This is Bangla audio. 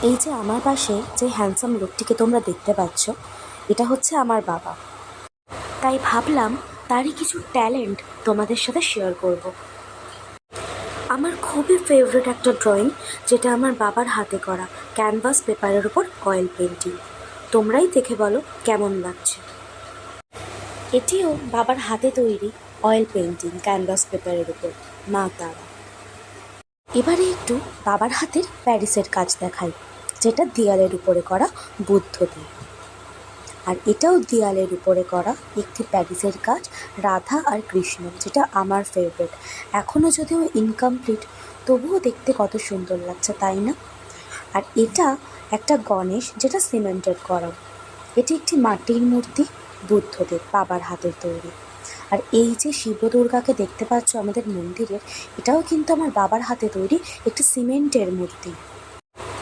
এই যে আমার পাশে যে হ্যান্ডসাম লোকটিকে তোমরা দেখতে পাচ্ছ, এটা হচ্ছে আমার বাবা। তাই ভাবলাম তারই কিছু ট্যালেন্ট তোমাদের সাথে শেয়ার করব। আমার খুবই ফেভারিট একটা ড্রয়িং, যেটা আমার বাবার হাতে করা ক্যানভাস পেপারের উপর অয়েল পেন্টিং। তোমরাই দেখে বলো কেমন লাগছে। এটিও বাবার হাতে তৈরি অয়েল পেন্টিং ক্যানভাস পেপারের উপর, মা তারা। এবারে একটু বাবার হাতের প্যারিসের কাজ দেখাই, যেটা দেয়ালের উপরে করা বুদ্ধদেব। আর এটাও দেয়ালের উপরে করা একটি প্যারিসের কাজ, রাধা আর কৃষ্ণ, যেটা আমার ফেভারিট। এখনও যদিও ইনকমপ্লিট, তবুও দেখতে কত সুন্দর লাগছে, তাই না? আর এটা একটা গণেশ, যেটা সিমেন্টের করা। এটি একটি মাটির মূর্তি, বুদ্ধদেব বাবার হাতের তৈরি। আর এই যে শিব দুর্গাকে দেখতে পাচ্ছ আমাদের মন্দিরের, এটাও কিন্তু আমার বাবার হাতে তৈরি একটি সিমেন্টের মূর্তি।